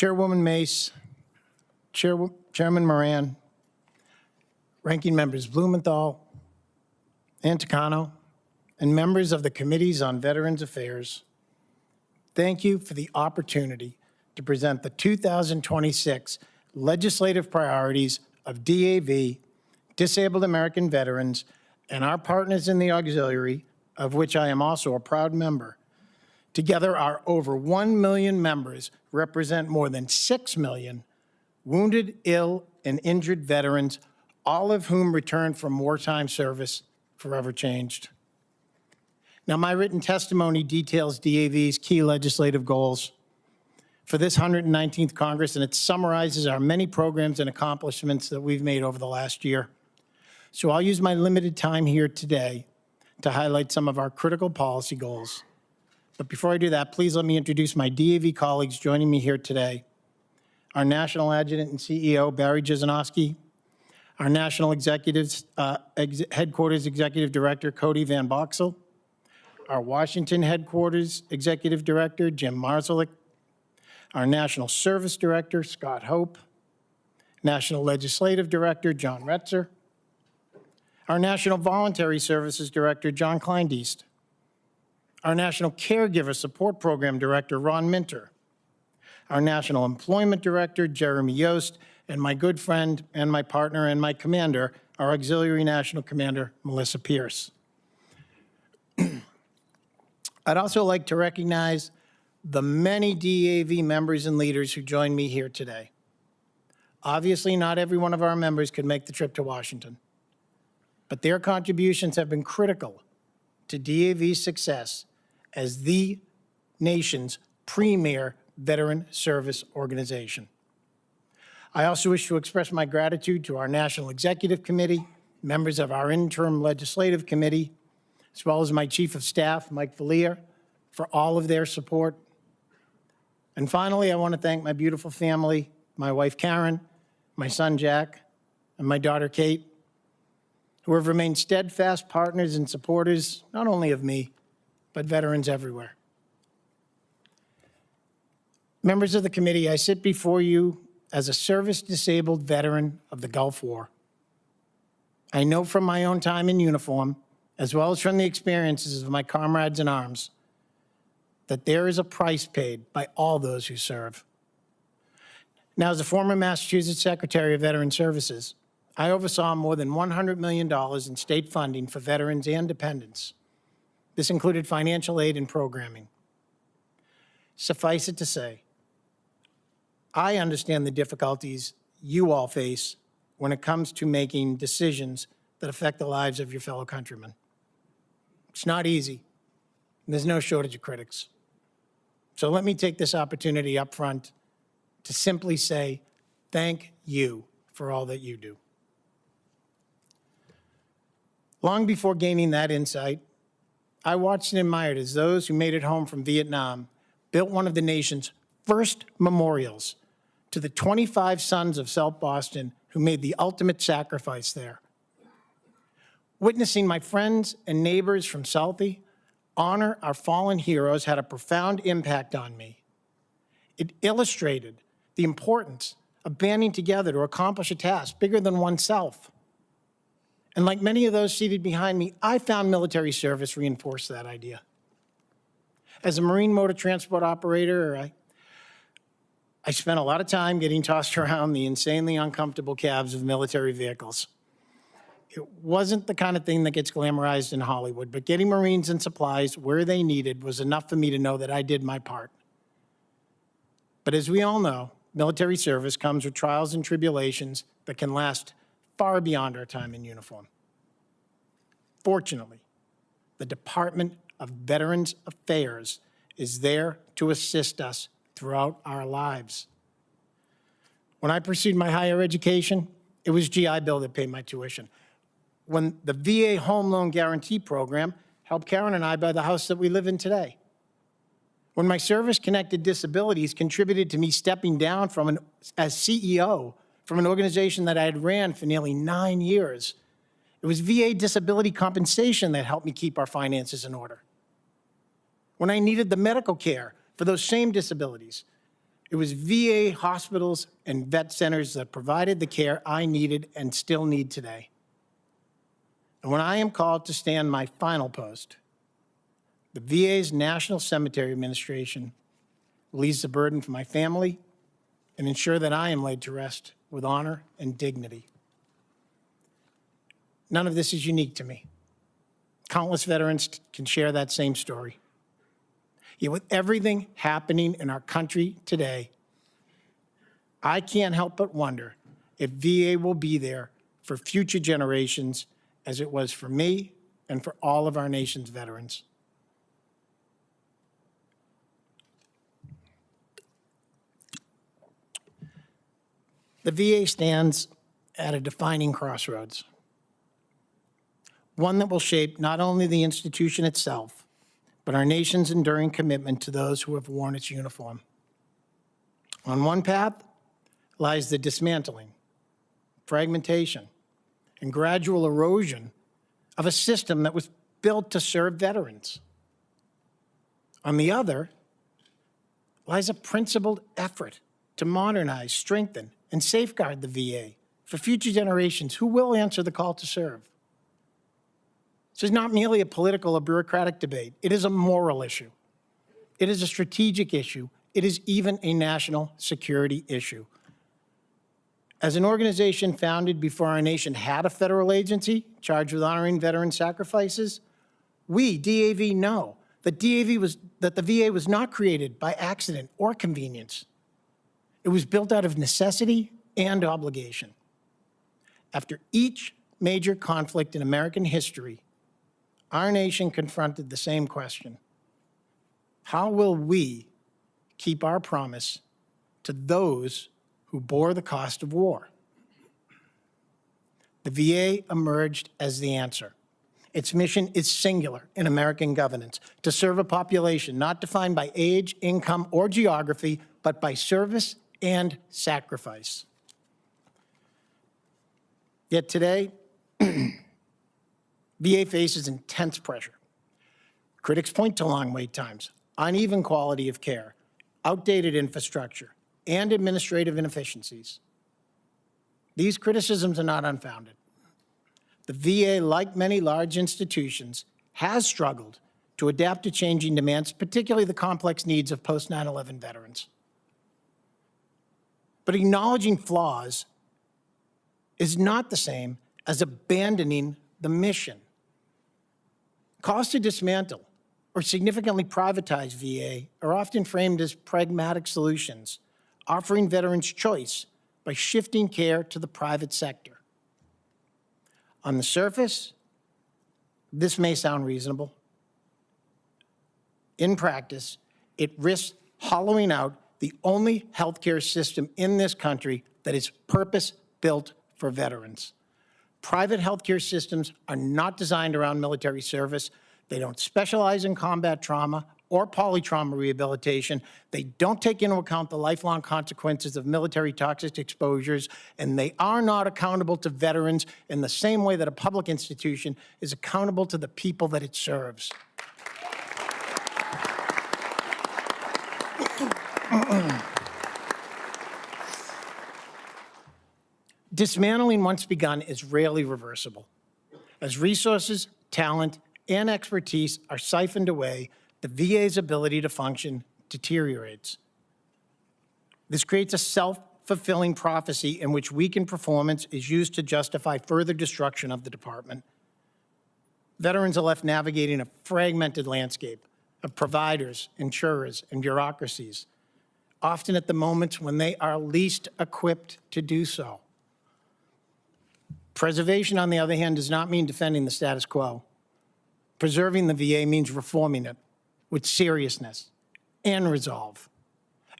Chairwoman Mace, Chairman Moran, Ranking Members Blumenthal, Anticano, and members of the Committees on Veterans Affairs, thank you for the opportunity to present the 2026 legislative priorities of DAV, Disabled American Veterans, and our partners in the auxiliary, of which I am also a proud member. Together, our over 1 million members represent more than 6 million wounded, ill, and injured veterans, all of whom returned from wartime service forever changed. Now, my written testimony details DAV's key legislative goals for this 119th Congress, and it summarizes our many programs and accomplishments that we've made over the last year. So I'll use my limited time here today to highlight some of our critical policy goals. But before I do that, please let me introduce my DAV colleagues joining me here today. Our National Adjutant and CEO, Barry Jezanowski, our National Headquarters Executive Director, Cody Van Boxel, our Washington Headquarters Executive Director, Jim Marzalik, our National Service Director, Scott Hope, National Legislative Director, John Retzer, our National Voluntary Services Director, John Kleindienst, our National Caregiver Support Program Director, Ron Minter, our National Employment Director, Jeremy Yost, and my good friend and my partner and my commander, our Auxiliary National Commander, Melissa Pierce. I'd also like to recognize the many DAV members and leaders who joined me here today. Obviously, not every one of our members could make the trip to Washington, but their contributions have been critical to DAV's success as the nation's premier veteran service organization. I also wish to express my gratitude to our National Executive Committee, members of our interim legislative committee, as well as my Chief of Staff, Mike Valier, for all of their support. And finally, I want to thank my beautiful family, my wife Karen, my son Jack, and my daughter Kate, who have remained steadfast partners and supporters, not only of me, but veterans everywhere. Members of the committee, I sit before you as a service-disabled veteran of the Gulf War. I know from my own time in uniform, as well as from the experiences of my comrades in arms, that there is a price paid by all those who serve. Now, as a former Massachusetts Secretary of Veteran Services, I oversaw more than $100 million in state funding for veterans and dependents. This included financial aid and programming. Suffice it to say, I understand the difficulties you all face when it comes to making decisions that affect the lives of your fellow countrymen. It's not easy, and there's no shortage of critics. So let me take this opportunity up front to simply say thank you for all that you do. Long before gaining that insight, I watched and admired as those who made it home from Vietnam built one of the nation's first memorials to the 25 sons of South Boston who made the ultimate sacrifice there. Witnessing my friends and neighbors from Southie honor our fallen heroes had a profound impact on me. It illustrated the importance of banding together to accomplish a task bigger than oneself. And like many of those seated behind me, I found military service reinforced that idea. As a Marine motor transport operator, I spent a lot of time getting tossed around the insanely uncomfortable cabs of military vehicles. It wasn't the kind of thing that gets glamorized in Hollywood, but getting Marines and supplies where they needed was enough for me to know that I did my part. But as we all know, military service comes with trials and tribulations that can last far beyond our time in uniform. Fortunately, the Department of Veterans Affairs is there to assist us throughout our lives. When I pursued my higher education, it was GI Bill that paid my tuition. When the VA Home Loan Guarantee Program helped Karen and I buy the house that we live in today. When my service-connected disabilities contributed to me stepping down as CEO from an organization that I had ran for nearly 9 years, it was VA disability compensation that helped me keep our finances in order. When I needed the medical care for those same disabilities, It was VA hospitals and vet centers that provided the care I needed and still need today. And when I am called to stand my final post, the VA's National Cemetery Administration relieves the burden from my family and ensure that I am laid to rest with honor and dignity. None of this is unique to me. Countless veterans can share that same story. Yet with everything happening in our country today, I can't help but wonder if VA will be there for future generations as it was for me and for all of our nation's veterans. The VA stands at a defining crossroads, one that will shape not only the institution itself, but our nation's enduring commitment to those who have worn its uniform. On one path lies the dismantling, fragmentation, and gradual erosion of a system that was built to serve veterans. On the other lies a principled effort to modernize, strengthen, and safeguard the VA for future generations who will answer the call to serve. This is not merely a political or bureaucratic debate. It is a moral issue. It is a strategic issue. It is even a national security issue. As an organization founded before our nation had a federal agency charged with honoring veteran sacrifices, we, DAV, know that the VA was not created by accident or convenience. It was built out of necessity and obligation. After each major conflict in American history, our nation confronted the same question: how will we keep our promise to those who bore the cost of war? The VA emerged as the answer. Its mission is singular in American governance: to serve a population not defined by age, income, or geography, but by service and sacrifice. Yet today, VA faces intense pressure. Critics point to long wait times, uneven quality of care, outdated infrastructure, and administrative inefficiencies. These criticisms are not unfounded. The VA, like many large institutions, has struggled to adapt to changing demands, particularly the complex needs of post-9/11 veterans. But acknowledging flaws is not the same as abandoning the mission. Calls to dismantle or significantly privatize VA are often framed as pragmatic solutions, offering veterans choice by shifting care to the private sector. On the surface, this may sound reasonable. In practice, it risks hollowing out the only healthcare system in this country that is purpose-built for veterans. Private healthcare systems are not designed around military service. They don't specialize in combat trauma or polytrauma rehabilitation. They don't take into account the lifelong consequences of military toxic exposures, and they are not accountable to veterans in the same way that a public institution is accountable to the people that it serves. Dismantling, once begun, is rarely reversible. As resources, talent, and expertise are siphoned away, the VA's ability to function deteriorates. This creates a self-fulfilling prophecy in which weakened performance is used to justify further destruction of the department. Veterans are left navigating a fragmented landscape of providers, insurers, and bureaucracies, often at the moments when they are least equipped to do so. Preservation, on the other hand, does not mean defending the status quo. Preserving the VA means reforming it with seriousness and resolve.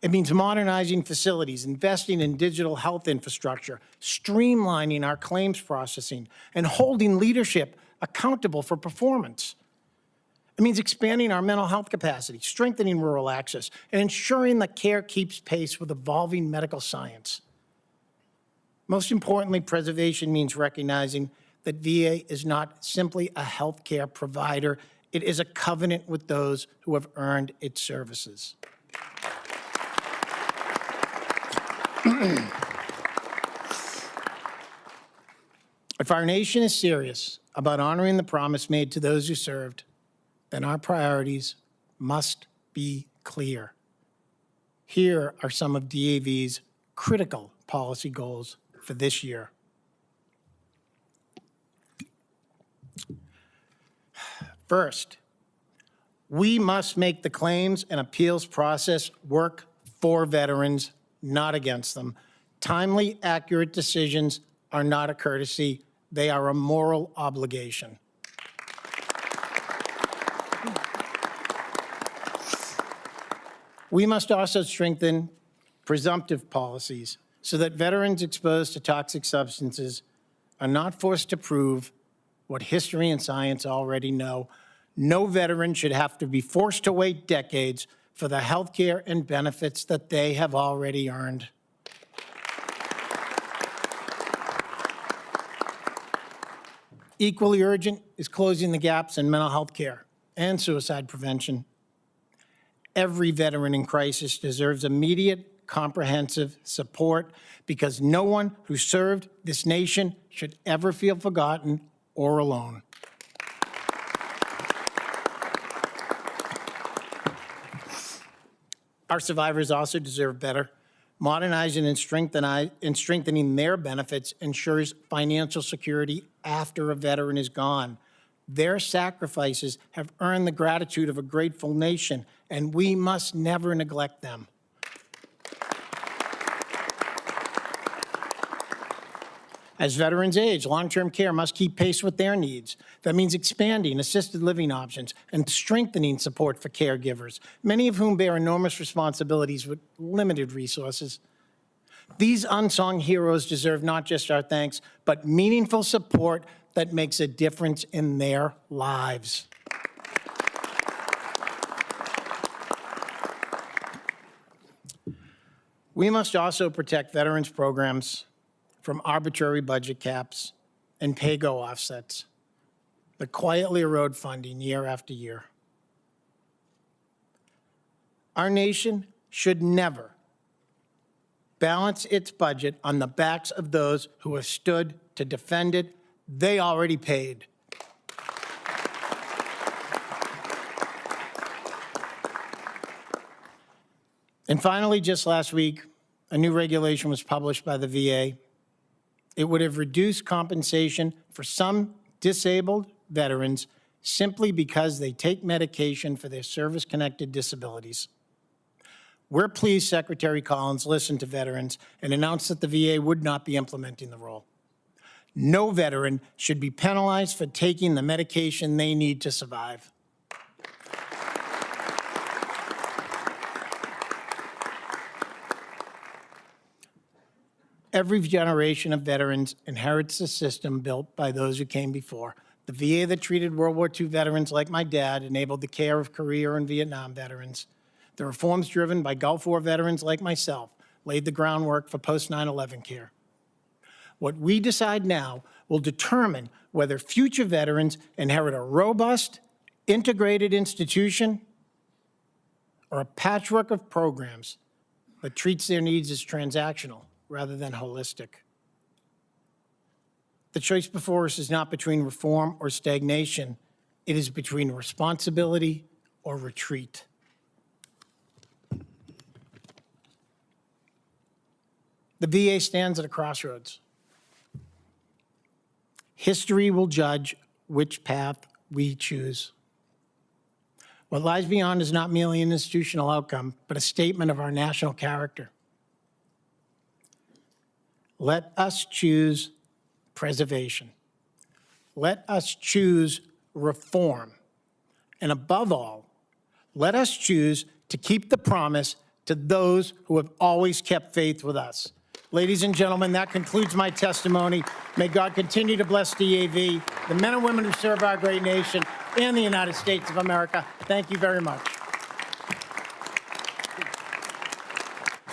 It means modernizing facilities, investing in digital health infrastructure, streamlining our claims processing, and holding leadership accountable for performance. It means expanding our mental health capacity, strengthening rural access, and ensuring that care keeps pace with evolving medical science. Most importantly, preservation means recognizing that VA is not simply a healthcare provider. It is a covenant with those who have earned its services. If our nation is serious about honoring the promise made to those who served, then our priorities must be clear. Here are some of DAV's critical policy goals for this year. First, we must make the claims and appeals process work for veterans, not against them. Timely, accurate decisions are not a courtesy. They are a moral obligation. We must also strengthen presumptive policies so that veterans exposed to toxic substances are not forced to prove what history and science already know. No veteran should have to be forced to wait decades for the health care and benefits that they have already earned. Equally urgent is closing the gaps in mental health care and suicide prevention. Every veteran in crisis deserves immediate, comprehensive support because no one who served this nation should ever feel forgotten or alone. Our survivors also deserve better. Modernizing and strengthening their benefits ensures financial security after a veteran is gone. Their sacrifices have earned the gratitude of a grateful nation, and we must never neglect them. As veterans age, long-term care must keep pace with their needs. That means expanding assisted living options and strengthening support for caregivers, many of whom bear enormous responsibilities with limited resources. These unsung heroes deserve not just our thanks, but meaningful support that makes a difference in their lives. We must also protect veterans programs from arbitrary budget caps and pay-go offsets that quietly erode funding year after year. Our nation should never balance its budget on the backs of those who have stood to defend it. They already paid. And finally, just last week, a new regulation was published by the VA. It would have reduced compensation for some disabled veterans simply because they take medication for their service-connected disabilities. We're pleased Secretary Collins listened to veterans and announced that the VA would not be implementing the rule. No veteran should be penalized for taking the medication they need to survive. Every generation of veterans inherits a system built by those who came before. The VA that treated World War II veterans like my dad enabled the care of Korea and Vietnam veterans. The reforms driven by Gulf War veterans like myself laid the groundwork for post-9/11 care. What we decide now will determine whether future veterans inherit a robust, integrated institution or a patchwork of programs that treats their needs as transactional rather than holistic. The choice before us is not between reform or stagnation. It is between responsibility or retreat. The VA stands at a crossroads. History will judge which path we choose. What lies beyond is not merely an institutional outcome, but a statement of our national character. Let us choose preservation. Let us choose reform. And above all, let us choose to keep the promise to those who have always kept faith with us. Ladies and gentlemen, that concludes my testimony. May God continue to bless DAV, the men and women who serve our great nation, and the United States of America. Thank you very much.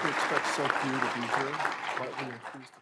We expect so few to be here, but we are pleased to